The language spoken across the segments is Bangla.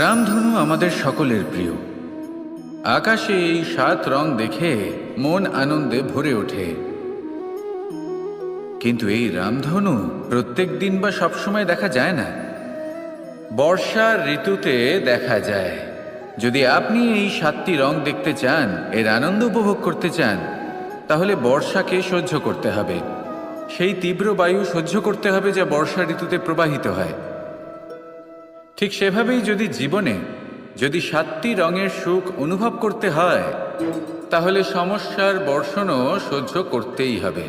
রামধনু আমাদের সকলের প্রিয়। আকাশে এই 7 রং দেখে মন আনন্দে ভরে ওঠে। কিন্তু এই রামধনু প্রত্যেক দিন বা সবসময় দেখা যায় না। বর্ষার ঋতুতে দেখা যায়। যদি আপনি এই 7টি রং দেখতে চান, এর আনন্দ উপভোগ করতে চান, তাহলে বর্ষাকে সহ্য করতে হবে। সেই তীব্র বায়ু সহ্য করতে হবে যা বর্ষা ঋতুতে প্রবাহিত হয়। ঠিক সেভাবেই যদি জীবনে 7টি রঙের সুখ অনুভব করতে হয়, তাহলে সমস্যার বর্ষণও সহ্য করতেই হবে।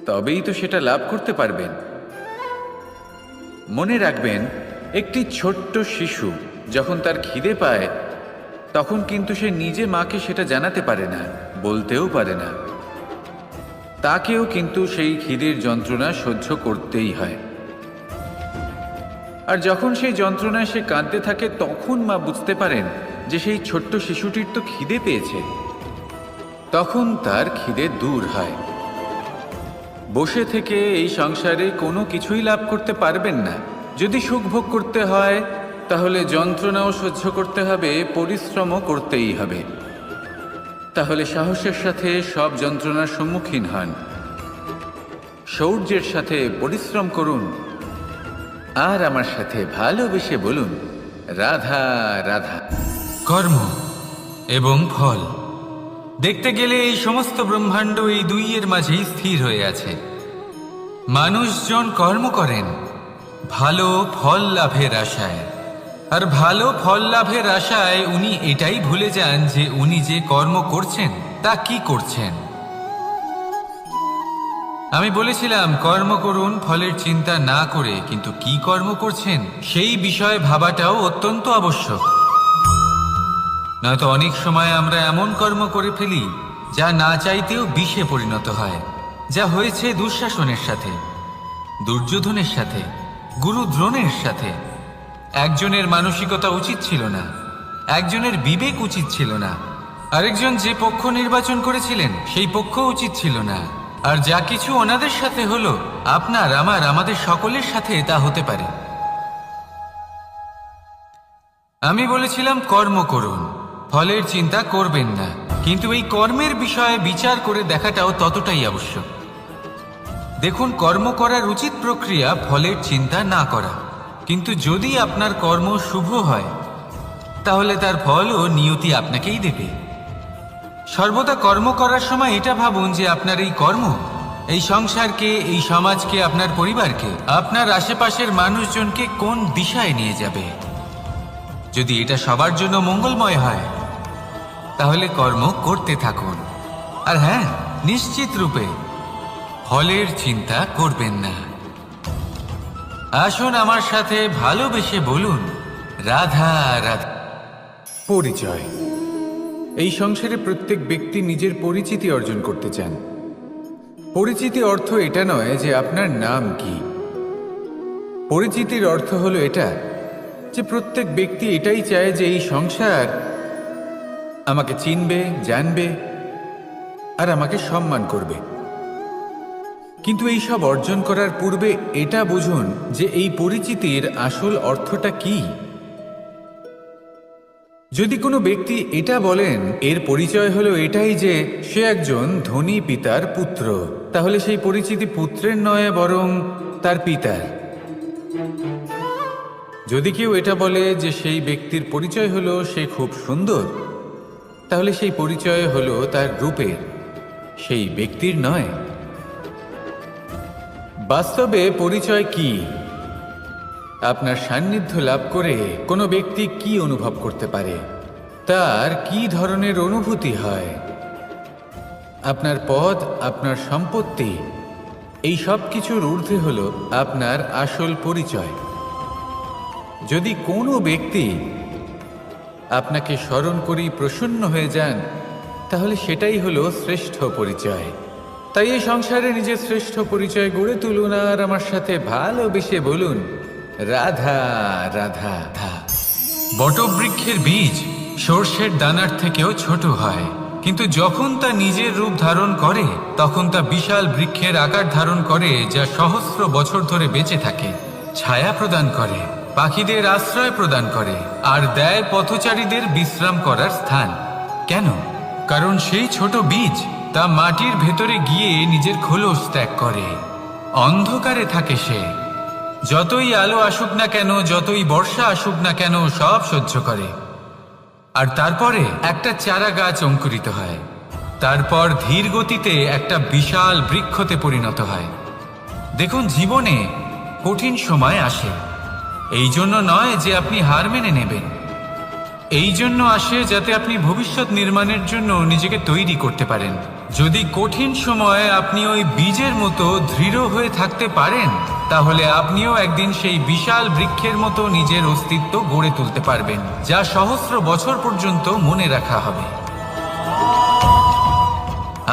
তবেই তো সেটা লাভ করতে পারবেন। মনে রাখবেন, একটি ছোট্ট শিশু যখন তার খিদে পায়, তখন কিন্তু সে নিজে মাকে সেটা জানাতে পারে না, বলতেও পারে না। তাকেও কিন্তু সেই খিদের যন্ত্রণা সহ্য করতেই হয়। আর যখন সেই যন্ত্রণায় সে কাঁদতে থাকে, তখন মা বুঝতে পারেন যে সেই ছোট্ট শিশুটির তো খিদে পেয়েছে। তখন তার খিদে দূর হয়। বসে থেকে এই সংসারে কোনো কিছুই লাভ করতে পারবেন না। যদি সুখ ভোগ করতে হয়, তাহলে যন্ত্রণাও সহ্য করতে হবে, পরিশ্রমও করতেই হবে। তাহলে সাহসের সাথে সব যন্ত্রণার সম্মুখীন হন, শৌর্যের সাথে পরিশ্রম করুন, আর আমার সাথে ভালোবেসে বলুন, রাধা রাধা। কর্ম এবং ফল। দেখতে গেলে এই সমস্ত ব্রহ্মাণ্ড এই দুইয়ের মাঝেই স্থির হয়ে আছে। মানুষজন কর্ম করেন ভালো ফল লাভের আশায়, আর ভালো ফল লাভের আশায় উনি এটাই ভুলে যান যে উনি যে কর্ম করছেন তা কি করছেন। আমি বলেছিলাম কর্ম করুন ফলের চিন্তা না করে, কিন্তু কি কর্ম করছেন সেই বিষয়ে ভাবাটাও অত্যন্ত আবশ্যক। নয়তো অনেক সময় আমরা এমন কর্ম করে ফেলি যা না চাইতেও বিষে পরিণত হয়। যা হয়েছে দুঃশাসনের সাথে, দুর্যোধনের সাথে, গুরু দ্রোণের সাথে। একজনের মানসিকতা উচিত ছিল না, একজনের বিবেক উচিত ছিল না, আরেকজন যে পক্ষ নির্বাচন করেছিলেন সেই পক্ষ উচিত ছিল না। আর যা কিছু ওনাদের সাথে হলো, আপনার আমাদের সকলের সাথে তা হতে পারে। আমি বলেছিলাম কর্ম করুন, ফলের চিন্তা করবেন না, কিন্তু এই কর্মের বিষয়ে বিচার করে দেখাটাও ততটাই আবশ্যক। দেখুন, কর্ম করার উচিত প্রক্রিয়া ফলের চিন্তা না করা। কিন্তু যদি আপনার কর্ম শুভ হয়, তাহলে তার ফলও নিয়তি আপনাকেই দেবে। সর্বদা কর্ম করার সময় এটা ভাবুন যে আপনার এই কর্ম এই সংসারকে, এই সমাজকে, আপনার পরিবারকে, আপনার আশেপাশের মানুষজনকে কোন দিশায় নিয়ে যাবে। যদি এটা সবার জন্য মঙ্গলময় হয়, তাহলে কর্ম করতে থাকুন। আর হ্যাঁ, নিশ্চিত রূপে ফলের চিন্তা করবেন না। আসুন আমার সাথে ভালোবেসে বলুন, রাধা রাধা। পরিচয়। এই সংসারে প্রত্যেক ব্যক্তি নিজের পরিচিতি অর্জন করতে চান। পরিচিতি অর্থ এটা নয় যে আপনার নাম কি। পরিচিতির অর্থ হলো এটা যে প্রত্যেক ব্যক্তি এটাই চায় যে এই সংসার আমাকে চিনবে, জানবে, আর আমাকে সম্মান করবে। কিন্তু এই সব অর্জন করার পূর্বে এটা বুঝুন যে এই পরিচিতির আসল অর্থটা কি। যদি কোনো ব্যক্তি এটা বলেন এর পরিচয় হলো এটাই যে সে একজন ধনী পিতার পুত্র, তাহলে সেই পরিচিতি পুত্রের নয়, বরং তার পিতার। যদি কেউ এটা বলে যে সেই ব্যক্তির পরিচয় হলো সে খুব সুন্দর, তাহলে সেই পরিচয় হলো তার রূপের, সেই ব্যক্তির নয়। বাস্তবে পরিচয় কি? আপনার সান্নিধ্য লাভ করে কোনো ব্যক্তি কি অনুভব করতে পারে, তার কি ধরনের অনুভূতি হয়, আপনার পদ, আপনার সম্পত্তি, এই সব কিছুর ঊর্ধ্বে হলো আপনার আসল পরিচয়। যদি কোনো ব্যক্তি আপনাকে স্মরণ করেই প্রসন্ন হয়ে যান, তাহলে সেটাই হলো শ্রেষ্ঠ পরিচয়। তাই এই সংসারে নিজের শ্রেষ্ঠ পরিচয় গড়ে তুলুন, আর আমার সাথে ভালোবেসে বলুন, রাধা রাধা। বটবৃক্ষের বীজ সর্ষের দানার থেকেও ছোট হয়, কিন্তু যখন তা নিজের রূপ ধারণ করে তখন তা বিশাল বৃক্ষের আকার ধারণ করে, যা সহস্র বছর ধরে বেঁচে থাকে, ছায়া প্রদান করে, পাখিদের আশ্রয় প্রদান করে আর দেয় পথচারীদের বিশ্রাম করার স্থান। কেন? কারণ সেই ছোট বীজ তা মাটির ভেতরে গিয়ে নিজের খোলস ত্যাগ করে। অন্ধকারে থাকে সে, যতই আলো আসুক না কেন, যতই বর্ষা আসুক না কেন, সব সহ্য করে। আর তারপরে একটা চারা গাছ অঙ্কুরিত হয়, তারপর ধীর গতিতে একটা বিশাল বৃক্ষতে পরিণত হয়। দেখুন, জীবনে কঠিন সময় আসে, এই জন্য নয় যে আপনি হার মেনে নেবেন। এই জন্য আসে যাতে আপনি ভবিষ্যৎ নির্মাণের জন্য নিজেকে তৈরি করতে পারেন। যদি কঠিন সময়ে আপনি ওই বীজের মতো দৃঢ় হয়ে থাকতে পারেন, তাহলে আপনিও একদিন সেই বিশাল বৃক্ষের মতো নিজের অস্তিত্ব গড়ে তুলতে পারবেন, যা সহস্র বছর পর্যন্ত মনে রাখা হবে।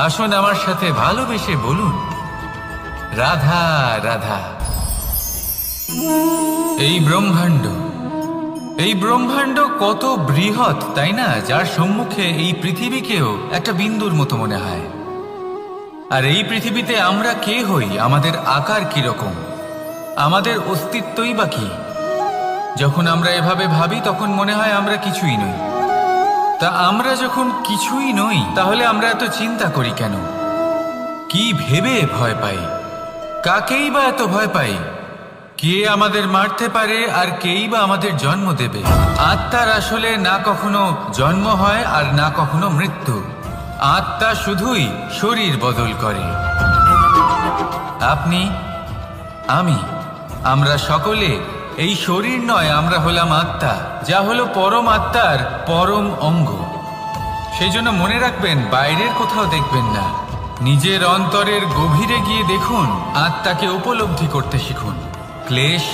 আসুন আমার সাথে ভালোবেসে বলুন, রাধা রাধা। এই ব্রহ্মাণ্ড কত বৃহৎ, তাই না? যার সম্মুখে এই পৃথিবীকেও একটা বিন্দুর মতো মনে হয়। আর এই পৃথিবীতে আমরা কে হই, আমাদের আকার কিরকম, আমাদের অস্তিত্বই বা কি? যখন আমরা এভাবে ভাবি তখন মনে হয় আমরা কিছুই নই। তা আমরা যখন কিছুই নই, তাহলে আমরা এত চিন্তা করি কেন? কি ভেবে ভয় পাই? কাকেই বা এত ভয় পাই? কে আমাদের মারতে পারে আর কেই বা আমাদের জন্ম দেবে? আত্মার আসলে না কখনো জন্ম হয় আর না কখনো মৃত্যু। আত্মা শুধুই শরীর বদল করে। আপনি, আমি, আমরা সকলে এই শরীর নয়, আমরা হলাম আত্মা, যা হলো পরম আত্মার পরম অঙ্গ। সেই জন্য মনে রাখবেন, বাইরের কোথাও দেখবেন না, নিজের অন্তরের গভীরে গিয়ে দেখুন, আত্মাকে উপলব্ধি করতে শিখুন। ক্লেশ,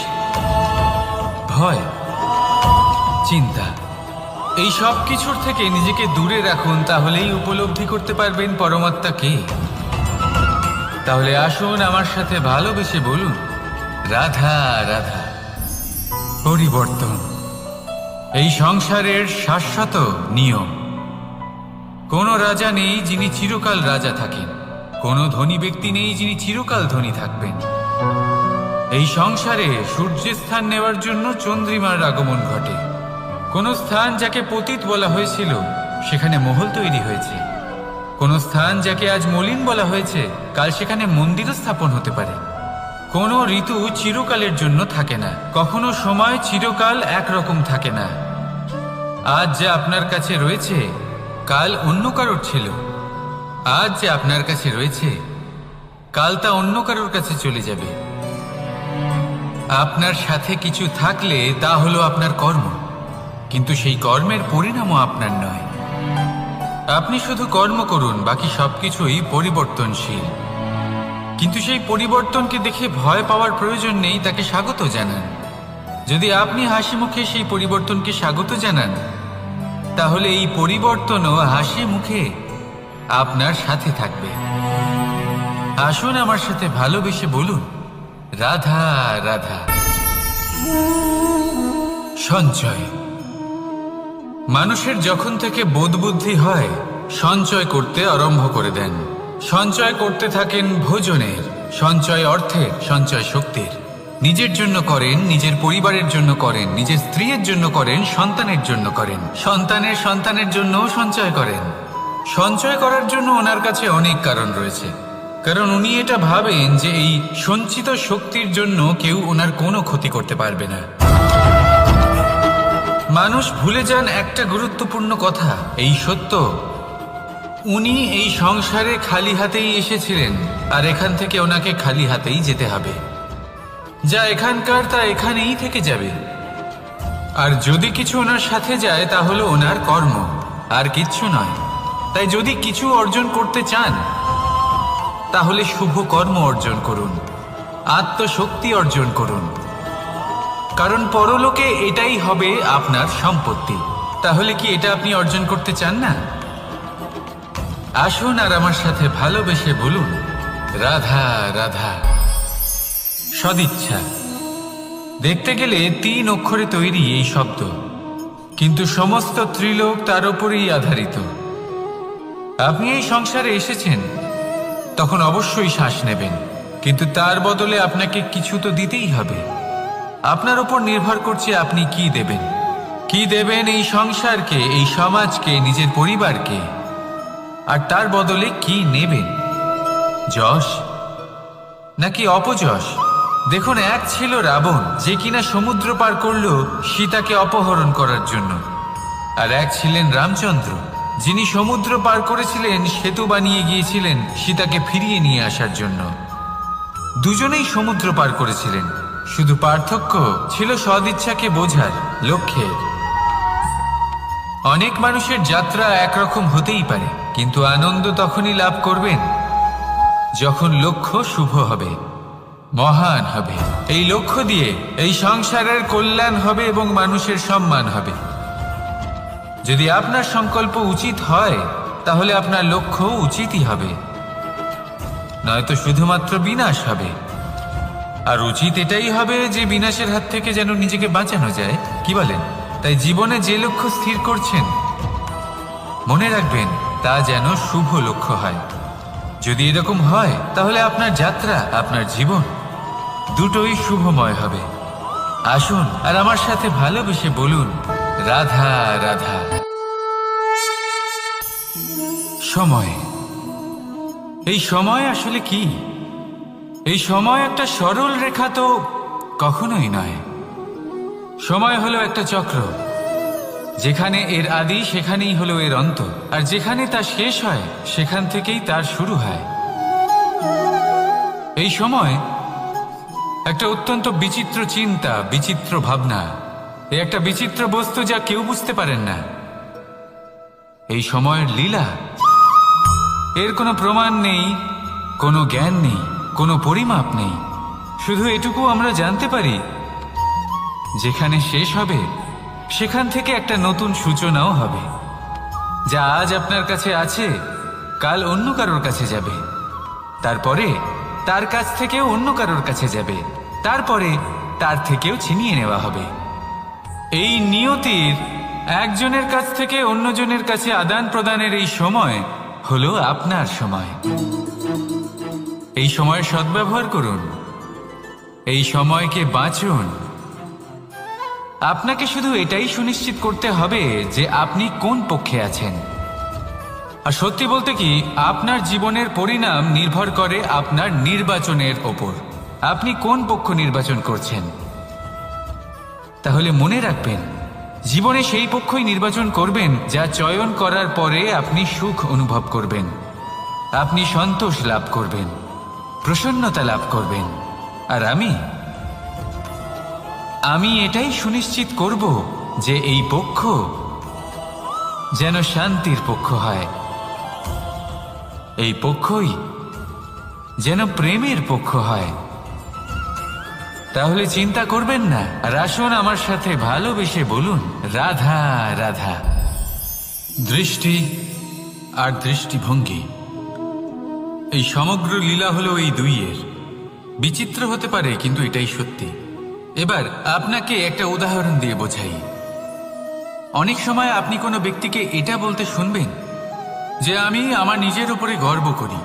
ভয়, চিন্তা, এই সব কিছুর থেকে নিজেকে দূরে রাখুন, তাহলেই উপলব্ধি করতে পারবেন পরমাত্মা কে। তাহলে আসুন আমার সাথে ভালোবেসে বলুন, রাধা রাধা। পরিবর্তন এই সংসারের শাশ্বত নিয়ম। কোনো রাজা নেই যিনি চিরকাল রাজা থাকেন, কোনো ধনী ব্যক্তি নেই যিনি চিরকাল ধনী থাকবেন। এই সংসারে সূর্যের স্থান নেওয়ার জন্য চন্দ্রিমার আগমন ঘটে। কোন স্থান যাকে পতিত বলা হয়েছিল, সেখানে মহল তৈরি হয়েছে। কোন স্থান যাকে আজ মলিন বলা হয়েছে, কাল সেখানে মন্দিরও স্থাপন হতে পারে। কোনো ঋতু চিরকালের জন্য থাকে না, কখনো সময় চিরকাল একরকম থাকে না। আজ যা আপনার কাছে রয়েছে, কাল অন্য কারোর ছিল। আজ যে আপনার কাছে রয়েছে, কাল তা অন্য কারোর কাছে চলে যাবে। আপনার সাথে কিছু থাকলে তা হলো আপনার কর্ম, কিন্তু সেই কর্মের পরিণামও আপনার নয়। আপনি শুধু কর্ম করুন, বাকি সবকিছুই পরিবর্তনশীল। কিন্তু সেই পরিবর্তনকে দেখে ভয় পাওয়ার প্রয়োজন নেই, তাকে স্বাগত জানান। যদি আপনি হাসি মুখে সেই পরিবর্তনকে স্বাগত জানান, তাহলে এই পরিবর্তনও হাসি মুখে আপনার সাথে থাকবে। আসুন আমার সাথে ভালোবেসে বলুন, রাধা রাধা। সঞ্চয়। মানুষের যখন থেকে বোধবুদ্ধি হয়, সঞ্চয় করতে আরম্ভ করে দেন। সঞ্চয় করতে থাকেন ভোজনের, সঞ্চয় অর্থের, সঞ্চয় শক্তির। নিজের জন্য করেন, নিজের পরিবারের জন্য করেন, নিজের স্ত্রীর জন্য করেন, সন্তানের জন্য করেন, সন্তানের সন্তানের জন্যও সঞ্চয় করেন। সঞ্চয় করার জন্য ওনার কাছে অনেক কারণ রয়েছে, কারণ উনি এটা ভাবেন যে এই সঞ্চিত শক্তির জন্য কেউ ওনার কোনো ক্ষতি করতে পারবে না। মানুষ ভুলে যান একটা গুরুত্বপূর্ণ কথা, এই সত্য, উনি এই সংসারে খালি হাতেই এসেছিলেন, আর এখান থেকে ওনাকে খালি হাতেই যেতে হবে। যা এখানকার তা এখানেই থেকে যাবে। আর যদি কিছু ওনার সাথে যায়, তা হলো ওনার কর্ম, আর কিচ্ছু নয়। তাই যদি কিছু অর্জন করতে চান, তাহলে শুভ কর্ম অর্জন করুন, আত্মশক্তি অর্জন করুন, কারণ পরলোকে এটাই হবে আপনার সম্পত্তি। তাহলে কি এটা আপনি অর্জন করতে চান না? আসুন আর আমার সাথে ভালোবেসে বলুন, রাধা রাধা। সদিচ্ছা। দেখতে গেলে 3 অক্ষরে তৈরি এই শব্দ, কিন্তু সমস্ত ত্রিলোক তার উপরেই আধারিত। আপনি এই সংসারে এসেছেন, তখন অবশ্যই শ্বাস নেবেন, কিন্তু তার বদলে আপনাকে কিছু তো দিতেই হবে। আপনার উপর নির্ভর করছে আপনি কি দেবেন। কি দেবেন এই সংসারকে, এই সমাজকে, নিজের পরিবারকে, আর তার বদলে কি নেবেন? যশ নাকি অপযশ? দেখুন, এক ছিল রাবণ, যে কিনা সমুদ্র পার করল সীতাকে অপহরণ করার জন্য, আর এক ছিলেন রামচন্দ্র, যিনি সমুদ্র পার করেছিলেন, সেতু বানিয়ে গিয়েছিলেন সীতাকে ফিরিয়ে নিয়ে আসার জন্য। দুজনেই সমুদ্র পার করেছিলেন, শুধু পার্থক্য ছিল সদিচ্ছাকে বোঝার, লক্ষ্যের। অনেক মানুষের যাত্রা একরকম হতেই পারে, কিন্তু আনন্দ তখনই লাভ করবেন যখন লক্ষ্য শুভ হবে, মহান হবে। এই লক্ষ্য দিয়ে এই সংসারের কল্যাণ হবে এবং মানুষের সম্মান হবে। যদি আপনার সংকল্প উচিত হয়, তাহলে আপনার লক্ষ্য উচিতই হবে, নয়তো শুধুমাত্র বিনাশ হবে। আর উচিত এটাই হবে যে বিনাশের হাত থেকে যেন নিজেকে বাঁচানো যায়, কি বলেন? তাই জীবনে যে লক্ষ্য স্থির করছেন, মনে রাখবেন তা যেন শুভ লক্ষ্য হয়। যদি এরকম হয়, তাহলে আপনার যাত্রা, আপনার জীবন দুটোই শুভময় হবে। আসুন আর আমার সাথে ভালোবেসে বলুন, রাধা রাধা। সময়। এই সময় আসলে কি? এই সময় একটা সরল রেখা তো কখনোই নয়। সময় হলো একটা চক্র, যেখানে এর আদি সেখানেই হলো এর অন্ত, আর যেখানে তা শেষ হয় সেখান থেকেই তার শুরু হয়। এই সময় একটা অত্যন্ত বিচিত্র চিন্তা, বিচিত্র ভাবনা, এ একটা বিচিত্র বস্তু যা কেউ বুঝতে পারেন না। এই সময়ের লীলা, এর কোনো প্রমাণ নেই, কোনো জ্ঞান নেই, কোনো পরিমাপ নেই। শুধু এটুকু আমরা জানতে পারি, যেখানে শেষ হবে সেখান থেকে একটা নতুন সূচনাও হবে। যা আজ আপনার কাছে আছে, কাল অন্য কারোর কাছে যাবে, তারপরে তার কাছ থেকেও অন্য কারোর কাছে যাবে, তারপরে তার থেকেও ছিনিয়ে নেওয়া হবে। এই নিয়তির একজনের কাছ থেকে অন্যজনের কাছে আদান প্রদানের এই সময় হলো আপনার সময়। এই সময়ের সদ্ব্যবহার করুন, এই সময়কে বাঁচুন। আপনাকে শুধু এটাই সুনিশ্চিত করতে হবে যে আপনি কোন পক্ষে আছেন। আর সত্যি বলতে কি, আপনার জীবনের পরিণাম নির্ভর করে আপনার নির্বাচনের ওপর। আপনি কোন পক্ষ নির্বাচন করছেন। তাহলে মনে রাখবেন, জীবনে সেই পক্ষই নির্বাচন করবেন যা চয়ন করার পরে আপনি সুখ অনুভব করবেন, আপনি সন্তোষ লাভ করবেন, প্রসন্নতা লাভ করবেন। আর আমি এটাই সুনিশ্চিত করব যে এই পক্ষ যেন শান্তির পক্ষ হয়, এই পক্ষই যেন প্রেমের পক্ষ হয়। তাহলে চিন্তা করবেন না, আর আসুন আমার সাথে ভালোবেসে বলুন, রাধা রাধা। দৃষ্টি আর দৃষ্টিভঙ্গি, এই সমগ্র লীলা হলো এই দুইয়ের। বিচিত্র হতে পারে, কিন্তু এটাই সত্যি। এবার আপনাকে একটা উদাহরণ দিয়ে বোঝাই। অনেক সময় আপনি কোনো ব্যক্তিকে এটা বলতে শুনবেন যে আমি আমার নিজের উপরে গর্ব করি,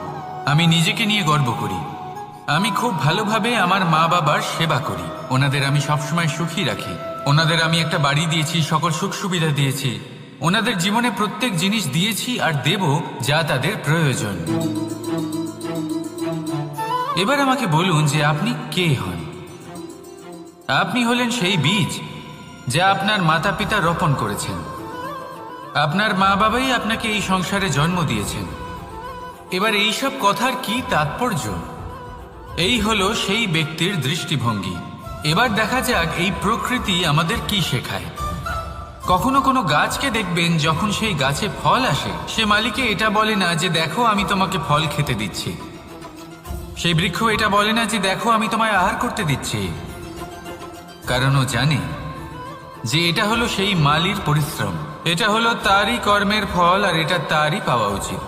আমি নিজেকে নিয়ে গর্ব করি, আমি খুব ভালোভাবে আমার মা বাবার সেবা করি, ওনাদের আমি সবসময় সুখী রাখি, ওনাদের আমি একটা বাড়ি দিয়েছি, সকল সুখ সুবিধা দিয়েছি, ওনাদের জীবনে প্রত্যেক জিনিস দিয়েছি আর দেব যা তাদের প্রয়োজন। এবার আমাকে বলুন যে আপনি কে হন। আপনি হলেন সেই বীজ যা আপনার মাতা পিতা রোপণ করেছেন। আপনার মা বাবাই আপনাকে এই সংসারে জন্ম দিয়েছেন। এবার এইসব কথার কি তাৎপর্য? এই হলো সেই ব্যক্তির দৃষ্টিভঙ্গি। এবার দেখা যাক এই প্রকৃতি আমাদের কি শেখায়। কখনো কোনো গাছকে দেখবেন, যখন সেই গাছে ফল আসে, সে মালিকে এটা বলে না যে দেখো আমি তোমাকে ফল খেতে দিচ্ছি। সেই বৃক্ষ এটা বলে না যে দেখো আমি তোমায় আহার করতে দিচ্ছি, কারণ ও জানে যে এটা হলো সেই মালির পরিশ্রম, এটা হলো তারই কর্মের ফল, আর এটা তারই পাওয়া উচিত।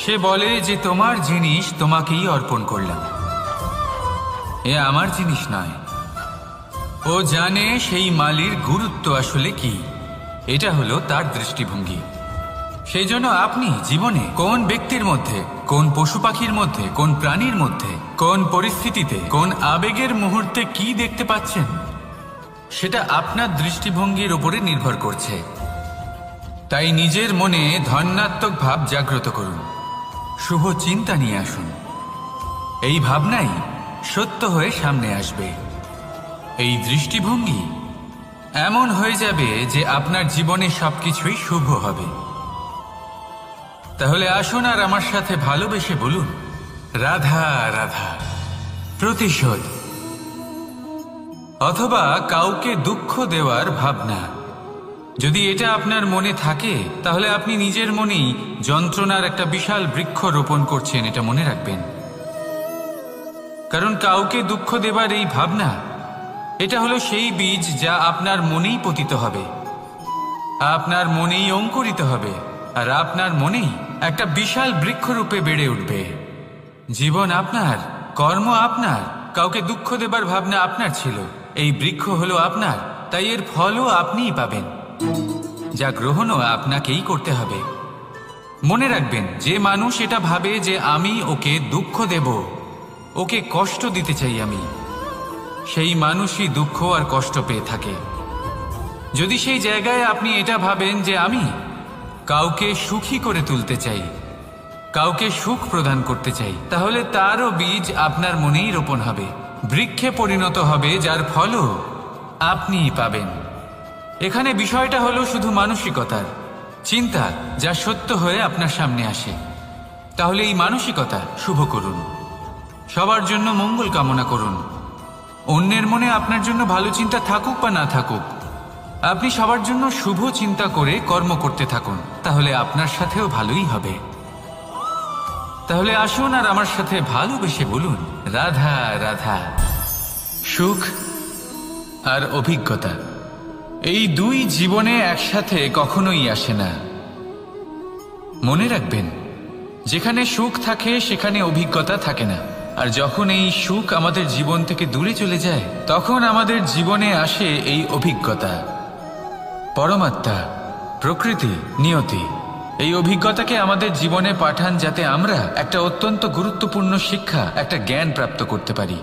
সে বলে যে তোমার জিনিস তোমাকেই অর্পণ করলাম, এ আমার জিনিস নয়। ও জানে সেই মালির গুরুত্ব আসলে কি। এটা হলো তার দৃষ্টিভঙ্গি। সেই জন্য আপনি জীবনে কোন ব্যক্তির মধ্যে, কোন পশু পাখির মধ্যে, কোন প্রাণীর মধ্যে, কোন পরিস্থিতিতে, কোন আবেগের মুহূর্তে কি দেখতে পাচ্ছেন, সেটা আপনার দৃষ্টিভঙ্গির উপরে নির্ভর করছে। তাই নিজের মনে ধনাত্মক ভাব জাগ্রত করুন, শুভ চিন্তা নিয়ে আসুন। এই ভাবনাই সত্য হয়ে সামনে আসবে। এই দৃষ্টিভঙ্গি এমন হয়ে যাবে যে আপনার জীবনে সবকিছুই শুভ হবে। তাহলে আসুন আর আমার সাথে ভালোবেসে বলুন, রাধা রাধা। প্রতিশোধ অথবা কাউকে দুঃখ দেওয়ার ভাবনা, যদি এটা আপনার মনে থাকে তাহলে আপনি নিজের মনেই যন্ত্রণার একটা বিশাল বৃক্ষ রোপণ করছেন, এটা মনে রাখবেন। কারণ কাউকে দুঃখ দেবার এই ভাবনা, এটা হলো সেই বীজ যা আপনার মনেই পতিত হবে, আপনার মনেই অঙ্কুরিত হবে, আর আপনার মনেই একটা বিশাল বৃক্ষরূপে বেড়ে উঠবে। জীবন আপনার, কর্ম আপনার, কাউকে দুঃখ দেবার ভাবনা আপনার ছিল, এই বৃক্ষ হলো আপনার, তাই এর ফলও আপনিই পাবেন, যা গ্রহণও আপনাকেই করতে হবে। মনে রাখবেন, যে মানুষ এটা ভাবে যে আমি ওকে দুঃখ দেব, ওকে কষ্ট দিতে চাই আমি, সেই মানুষই দুঃখ আর কষ্ট পেয়ে থাকে। যদি সেই জায়গায় আপনি এটা ভাবেন যে আমি কাউকে সুখী করে তুলতে চাই, কাউকে সুখ প্রদান করতে চাই, তাহলে তারও বীজ আপনার মনেই রোপণ হবে, বৃক্ষে পরিণত হবে, যার ফলও আপনিই পাবেন। এখানে বিষয়টা হলো শুধু মানসিকতার চিন্তা, যা সত্য হয়ে আপনার সামনে আসে। তাহলে এই মানসিকতা শুভ করুন, সবার জন্য মঙ্গল কামনা করুন। অন্যের মনে আপনার জন্য ভালো চিন্তা থাকুক বা না থাকুক, আপনি সবার জন্য শুভ চিন্তা করে কর্ম করতে থাকুন, তাহলে আপনার সাথেও ভালোই হবে। তাহলে আসুন আর আমার সাথে ভালোবেসে বলুন, রাধা রাধা। সুখ আর অভিজ্ঞতা, এই দুই জীবনে একসাথে কখনোই আসে না। মনে রাখবেন, যেখানে সুখ থাকে সেখানে অভিজ্ঞতা থাকে না, আর যখন এই সুখ আমাদের জীবন থেকে দূরে চলে যায়, তখন আমাদের জীবনে আসে এই অভিজ্ঞতা। পরমাত্মা, প্রকৃতি, নিয়তি এই অভিজ্ঞতাকে আমাদের জীবনে পাঠান, যাতে আমরা একটা অত্যন্ত গুরুত্বপূর্ণ শিক্ষা, একটা জ্ঞান প্রাপ্ত করতে পারি।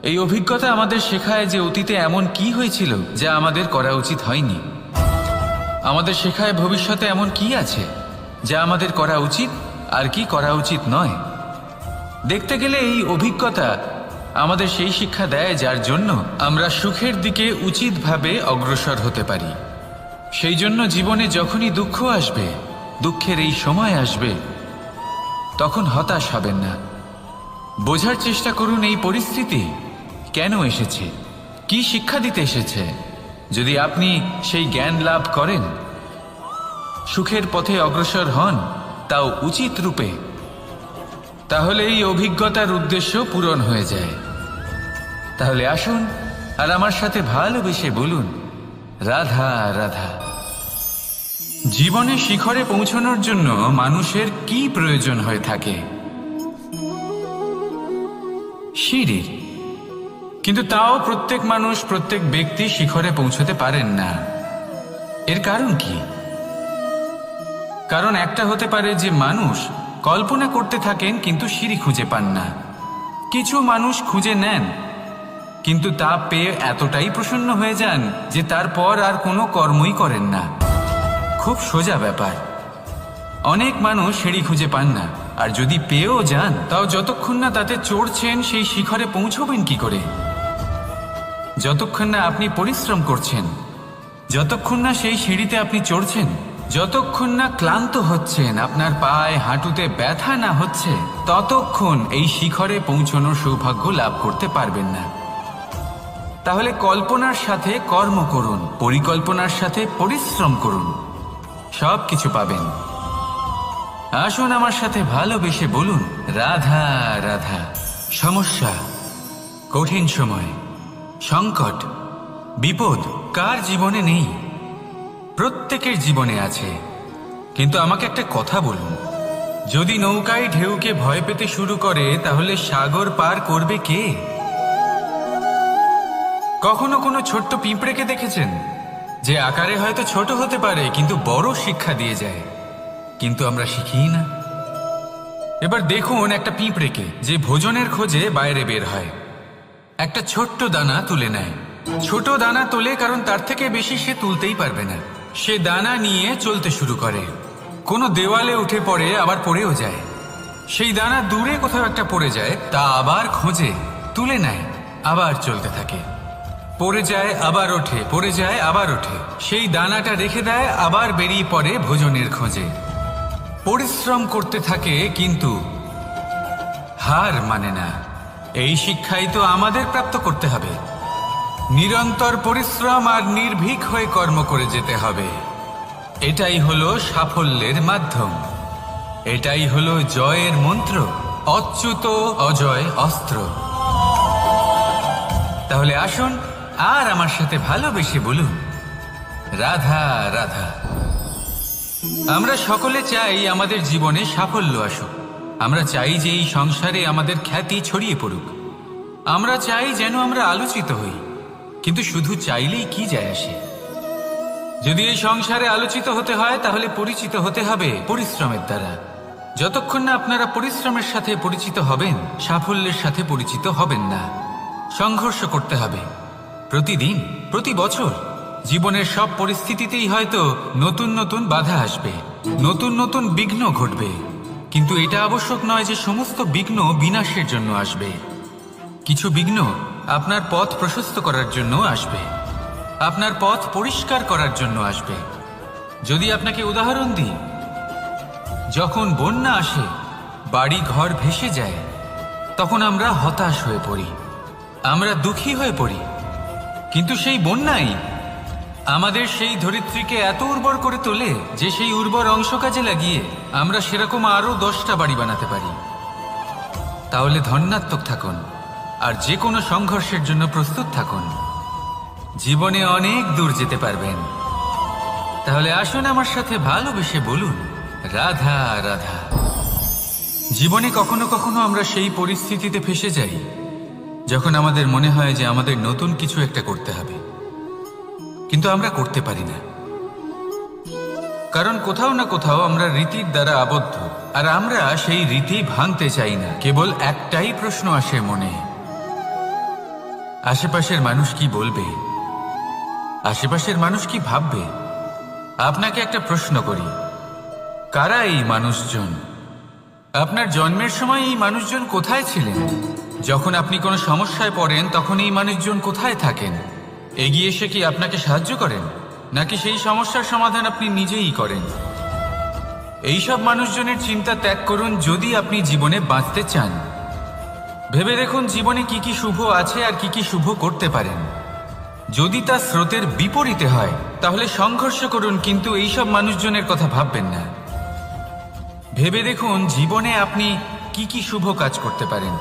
এই অভিজ্ঞতা আমাদের শেখায় যে অতীতে এমন কি হয়েছিল যা আমাদের করা উচিত হয়নি। আমাদের শেখায় ভবিষ্যতে এমন কি আছে যা আমাদের করা উচিত আর কি করা উচিত নয়। দেখতে গেলে এই অভিজ্ঞতা আমাদের সেই শিক্ষা দেয় যার জন্য আমরা সুখের দিকে উচিতভাবে অগ্রসর হতে পারি। সেই জন্য জীবনে যখনই দুঃখ আসবে, দুঃখের এই সময় আসবে, তখন হতাশ হবেন না। বোঝার চেষ্টা করুন এই পরিস্থিতি কেন এসেছে, কি শিক্ষা দিতে এসেছে। যদি আপনি সেই জ্ঞান লাভ করেন, সুখের পথে অগ্রসর হন, তাও উচিত রূপে, তাহলে এই অভিজ্ঞতার উদ্দেশ্য পূরণ হয়ে যায়। তাহলে আসুন আর আমার সাথে ভালোবেসে বলুন, রাধা রাধা। জীবনে শিখরে পৌঁছানোর জন্য মানুষের কি প্রয়োজন হয়ে থাকে? সিঁড়ির। কিন্তু তাও প্রত্যেক মানুষ, প্রত্যেক ব্যক্তি শিখরে পৌঁছতে পারেন না। এর কারণ কি? কারণ একটা হতে পারে যে মানুষ কল্পনা করতে থাকেন কিন্তু সিঁড়ি খুঁজে পান না। কিছু মানুষ খুঁজে নেন কিন্তু তা পেয়ে এতটাই প্রসন্ন হয়ে যান যে তারপর আর কোনো কর্মই করেন না। খুব সোজা ব্যাপার। অনেক মানুষ সিঁড়ি খুঁজে পান না, আর যদি পেয়েও যান তাও যতক্ষণ না তাতে চড়ছেন সেই শিখরে পৌঁছবেন কি করে? যতক্ষণ না আপনি পরিশ্রম করছেন, যতক্ষণ না সেই সিঁড়িতে আপনি চড়ছেন, যতক্ষণ না ক্লান্ত হচ্ছেন, আপনার পায়ে হাঁটুতে ব্যথা না হচ্ছে, ততক্ষণ এই শিখরে পৌঁছানোর সৌভাগ্য লাভ করতে পারবেন না। তাহলে কল্পনার সাথে কর্ম করুন, পরিকল্পনার সাথে পরিশ্রম করুন, সব কিছু পাবেন। আসুন আমার সাথে ভালোবেসে বলুন, রাধা রাধা। সমস্যা, কঠিন সময়, সংকট, বিপদ কার জীবনে নেই? প্রত্যেকের জীবনে আছে। কিন্তু আমাকে একটা কথা বলুন, যদি নৌকায় ঢেউকে ভয় পেতে শুরু করে, তাহলে সাগর পার করবে কে? কখনো কোনো ছোট্ট পিঁপড়েকে দেখেছেন, যে আকারে হয়তো ছোট হতে পারে কিন্তু বড় শিক্ষা দিয়ে যায়? কিন্তু আমরা শিখিই না। এবার দেখুন একটা পিঁপড়েকে, যে ভোজনের খোঁজে বাইরে বের হয়, একটা ছোট্ট দানা তুলে নেয়। ছোট দানা তোলে কারণ তার থেকে বেশি সে তুলতেই পারবে না। সে দানা নিয়ে চলতে শুরু করে, কোনো দেওয়ালে উঠে পড়ে, আবার পড়েও যায়। সেই দানা দূরে কোথাও একটা পড়ে যায়, তা আবার খোঁজে, তুলে নেয়, আবার চলতে থাকে। পড়ে যায় আবার ওঠে, পড়ে যায় আবার ওঠে, সেই দানাটা রেখে দেয়, আবার বেরিয়ে পড়ে ভোজনের খোঁজে। পরিশ্রম করতে থাকে কিন্তু হার মানে না। এই শিক্ষাই তো আমাদের প্রাপ্ত করতে হবে। নিরন্তর পরিশ্রম আর নির্ভীক হয়ে কর্ম করে যেতে হবে। এটাই হলো সাফল্যের মাধ্যম, এটাই হলো জয়ের মন্ত্র, অচ্যুত অজয় অস্ত্র। তাহলে আসুন আর আমার সাথে ভালোবেসে বলুন, রাধা রাধা। আমরা সকলে চাই আমাদের জীবনে সাফল্য আসুক। আমরা চাই যে এই সংসারে আমাদের খ্যাতি ছড়িয়ে পড়ুক। আমরা চাই যেন আমরা আলোচিত হই। কিন্তু শুধু চাইলেই কি যায় আসে? যদি এই সংসারে আলোচিত হতে হয় তাহলে পরিচিত হতে হবে পরিশ্রমের দ্বারা। যতক্ষণ না আপনারা পরিশ্রমের সাথে পরিচিত হবেন, সাফল্যের সাথে পরিচিত হবেন না। সংঘর্ষ করতে হবে প্রতিদিন, প্রতি বছর। জীবনের সব পরিস্থিতিতেই হয়তো নতুন নতুন বাধা আসবে, নতুন নতুন বিঘ্ন ঘটবে। কিন্তু এটা আবশ্যক নয় যে সমস্ত বিঘ্ন বিনাশের জন্য আসবে। কিছু বিঘ্ন আপনার পথ প্রশস্ত করার জন্য আসবে, আপনার পথ পরিষ্কার করার জন্য আসবে। যদি আপনাকে উদাহরণ দিই, যখন বন্যা আসে, বাড়ি ঘর ভেসে যায়, তখন আমরা হতাশ হয়ে পড়ি, আমরা দুঃখী হয়ে পড়ি। কিন্তু সেই বন্যাই আমাদের সেই ধরিত্রীকে এত উর্বর করে তোলে যে সেই উর্বর অংশ কাজে লাগিয়ে আমরা সেরকম আরো 10টা বাড়ি বানাতে পারি। তাহলে ধন্যাত্মক থাকুন আর যে কোনো সংঘর্ষের জন্য প্রস্তুত থাকুন। জীবনে অনেক দূর যেতে পারবেন। তাহলে আসুন আমার সাথে ভালোবেসে বলুন, রাধা রাধা। জীবনে কখনো কখনো আমরা সেই পরিস্থিতিতে ফেসে যাই যখন আমাদের মনে হয় যে আমাদের নতুন কিছু একটা করতে হবে, কিন্তু আমরা করতে পারি না। কারণ কোথাও না কোথাও আমরা রীতির দ্বারা আবদ্ধ, আর আমরা সেই রীতি ভাঙতে চাই না। কেবল একটাই প্রশ্ন আসে মনে, আশেপাশের মানুষ কি বলবে, আশেপাশের মানুষ কি ভাববে। আপনাকে একটা প্রশ্ন করি, কারা এই মানুষজন? আপনার জন্মের সময় এই মানুষজন কোথায় ছিলেন? যখন আপনি কোনো সমস্যায় পড়েন তখন এই মানুষজন কোথায় থাকেন? এগিয়ে এসে কি আপনাকে সাহায্য করেন, নাকি সেই সমস্যার সমাধান আপনি নিজেই করেন? এইসব মানুষজনের চিন্তা ত্যাগ করুন যদি আপনি জীবনে বাঁচতে চান। ভেবে দেখুন জীবনে কি কি শুভ আছে আর কি কি শুভ করতে পারেন। যদি তা স্রোতের বিপরীতে হয় তাহলে সংঘর্ষ করুন, কিন্তু এইসব মানুষজনের কথা ভাববেন না। ভেবে দেখুন জীবনে আপনি কি কি শুভ কাজ করতে পারেন।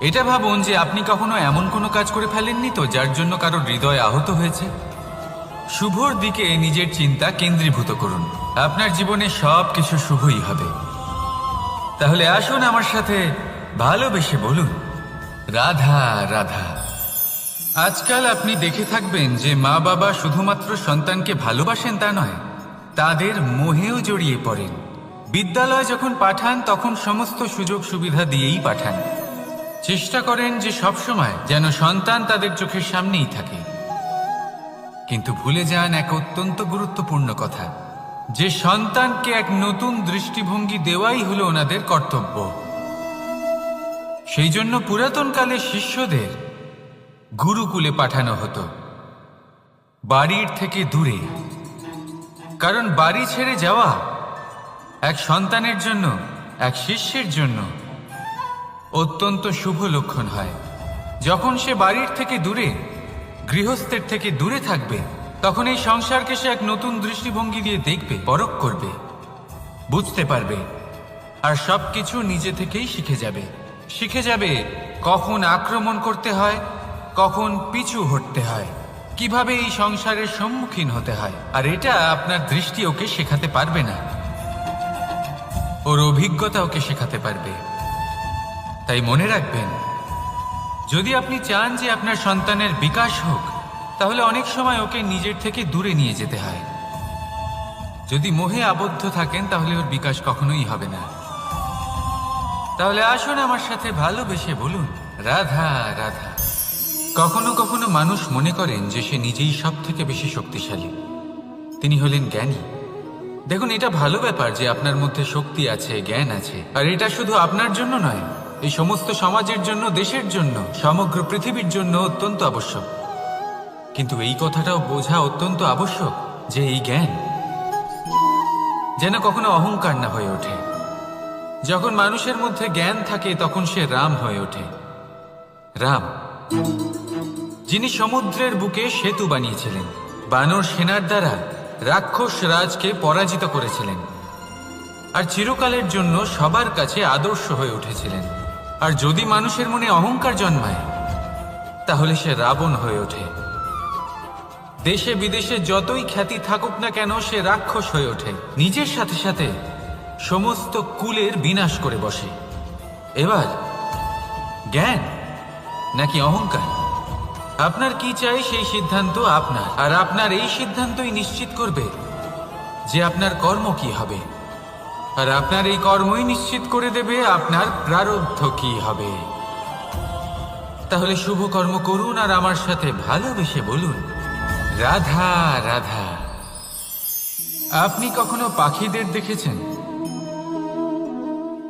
এটা ভাবুন যে আপনি কখনো এমন কোনো কাজ করে ফেলেননি তো যার জন্য কারোর হৃদয় আহত হয়েছে। শুভর দিকে নিজের চিন্তা কেন্দ্রীভূত করুন, আপনার জীবনে সব কিছু শুভই হবে। তাহলে আসুন আমার সাথে ভালোবেসে বলুন, রাধা রাধা। আজকাল আপনি দেখে থাকবেন যে মা বাবা শুধুমাত্র সন্তানকে ভালোবাসেন তা নয়, তাদের মোহেও জড়িয়ে পড়েন। বিদ্যালয় যখন পাঠান তখন সমস্ত সুযোগ সুবিধা দিয়েই পাঠান। চেষ্টা করেন যে সবসময় যেন সন্তান তাদের চোখের সামনেই থাকে। কিন্তু ভুলে যান এক অত্যন্ত গুরুত্বপূর্ণ কথা, যে সন্তানকে এক নতুন দৃষ্টিভঙ্গি দেওয়াই হলো ওনাদের কর্তব্য। সেই জন্য পুরাতন কালে শিষ্যদের গুরুকুলে পাঠানো হতো, বাড়ির থেকে দূরে। কারণ বাড়ি ছেড়ে যাওয়া এক সন্তানের জন্য, এক শিষ্যের জন্য অত্যন্ত শুভ লক্ষণ হয়। যখন সে বাড়ির থেকে দূরে, গৃহস্থের থেকে দূরে থাকবে, তখন এই সংসারকে সে এক নতুন দৃষ্টিভঙ্গি দিয়ে দেখবে, পরখ করবে, বুঝতে পারবে, আর সবকিছু নিজে থেকেই শিখে যাবে। শিখে যাবে কখন আক্রমণ করতে হয়, কখন পিছু হটতে হয়, কিভাবে এই সংসারের সম্মুখীন হতে হয়। আর এটা আপনার দৃষ্টি ওকে শেখাতে পারবে না, ওর অভিজ্ঞতা ওকে শেখাতে পারবে। তাই মনে রাখবেন, যদি আপনি চান যে আপনার সন্তানের বিকাশ হোক, তাহলে অনেক সময় ওকে নিজের থেকে দূরে নিয়ে যেতে হয়। যদি মোহে আবদ্ধ থাকেন তাহলে ওর বিকাশ কখনোই হবে না। তাহলে আসুন আমার সাথে ভালোবেসে বলুন, রাধা রাধা। কখনো কখনো মানুষ মনে করেন যে সে নিজেই সব থেকে বেশি শক্তিশালী, তিনি হলেন জ্ঞানী। দেখুন, এটা ভালো ব্যাপার যে আপনার মধ্যে শক্তি আছে, জ্ঞান আছে, আর এটা শুধু আপনার জন্য নয়, এই সমস্ত সমাজের জন্য, দেশের জন্য, সমগ্র পৃথিবীর জন্য অত্যন্ত আবশ্যক। কিন্তু এই কথাটাও বোঝা অত্যন্ত আবশ্যক যে এই জ্ঞান যেন কখনো অহংকার না হয়ে ওঠে। যখন মানুষের মধ্যে জ্ঞান থাকে তখন সে রাম হয়ে ওঠে। রাম, যিনি সমুদ্রের বুকে সেতু বানিয়েছিলেন, বানর সেনার দ্বারা রাক্ষস রাজকে পরাজিত করেছিলেন, আর চিরকালের জন্য সবার কাছে আদর্শ হয়ে উঠেছিলেন। আর যদি মানুষের মনে অহংকার জন্মায় তাহলে সে রাবণ হয়ে ওঠে। দেশে বিদেশে যতই খ্যাতি থাকুক না কেন সে রাক্ষস হয়ে ওঠে, নিজের সাথে সাথে সমস্ত কুলের বিনাশ করে বসে। এবার জ্ঞান নাকি অহংকার, আপনার কি চাই সেই সিদ্ধান্ত আপনার, আর আপনার এই সিদ্ধান্তই নিশ্চিত করবে যে আপনার কর্ম কি হবে, আর আপনার এই কর্মই নিশ্চিত করে দেবে আপনার প্রারব্ধ কি হবে। তাহলে শুভ কর্ম করুন আর আমার সাথে ভালোবেসে বলুন, রাধা রাধা। আপনি কখনো পাখিদের দেখেছেন?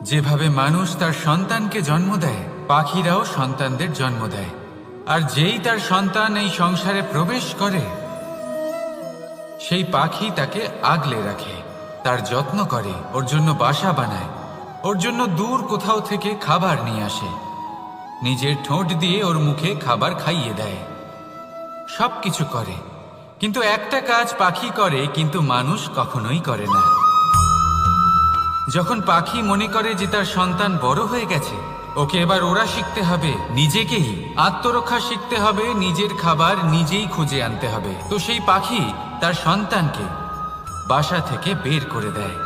যেভাবে মানুষ তার সন্তানকে জন্ম দেয়, পাখিরাও সন্তানদের জন্ম দেয়। আর যেই তার সন্তান এই সংসারে প্রবেশ করে, সেই পাখি তাকে আগলে রাখে, তার যত্ন করে, ওর জন্য বাসা বানায়, ওর জন্য দূর কোথাও থেকে খাবার নিয়ে আসে, নিজের ঠোঁট দিয়ে ওর মুখে খাবার খাইয়ে দেয়, সব কিছু করে। কিন্তু একটা কাজ পাখি করে কিন্তু মানুষ কখনোই করে না। যখন পাখি মনে করে যে তার সন্তান বড় হয়ে গেছে, ওকে এবার ওরা শিখতে হবে, নিজেকেই আত্মরক্ষা শিখতে হবে, নিজের খাবার নিজেই খুঁজে আনতে হবে, তো সেই পাখি তার সন্তানকে বাসা থেকে বের করে দেয়।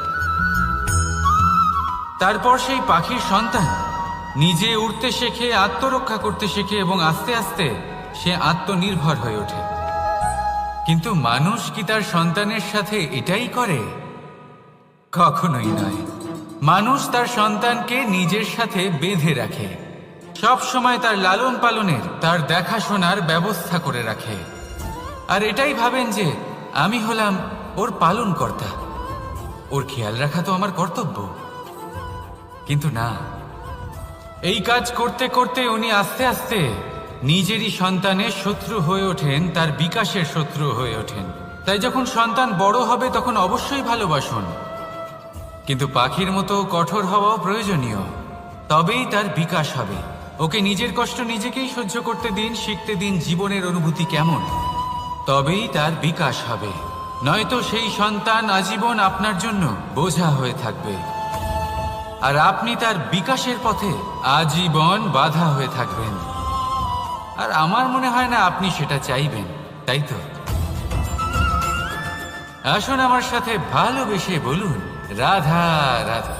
তারপর সেই পাখির সন্তান নিজে উড়তে শেখে, আত্মরক্ষা করতে শেখে, এবং আস্তে আস্তে সে আত্মনির্ভর হয়ে ওঠে। কিন্তু মানুষ কি তার সন্তানের সাথে এটাই করে? কখনোই নয়। মানুষ তার সন্তানকে নিজের সাথে বেঁধে রাখে, সব সময় তার লালন পালনের, তার দেখাশোনার ব্যবস্থা করে রাখে, আর এটাই ভাবেন যে আমি হলাম ওর পালনকর্তা, ওর খেয়াল রাখা তো আমার কর্তব্য। কিন্তু না, এই কাজ করতে করতে উনি আস্তে আস্তে নিজেরই সন্তানের শত্রু হয়ে ওঠেন, তার বিকাশের শত্রু হয়ে ওঠেন। তাই যখন সন্তান বড় হবে তখন অবশ্যই ভালোবাসুন, কিন্তু পাখির মতো কঠোর হওয়াও প্রয়োজনীয়, তবেই তার বিকাশ হবে। ওকে নিজের কষ্ট নিজেকেই সহ্য করতে দিন, শিখতে দিন জীবনের অনুভূতি কেমন, তবেই তার বিকাশ হবে। নয়তো সেই সন্তান আজীবন আপনার জন্য বোঝা হয়ে থাকবে, আর আপনি তার বিকাশের পথে আজীবন বাধা হয়ে থাকবেন। আর আমার মনে হয় না আপনি সেটা চাইবেন, তাই তো? আসুন আমার সাথে ভালোবেসে বলুন, রাধা রাধা।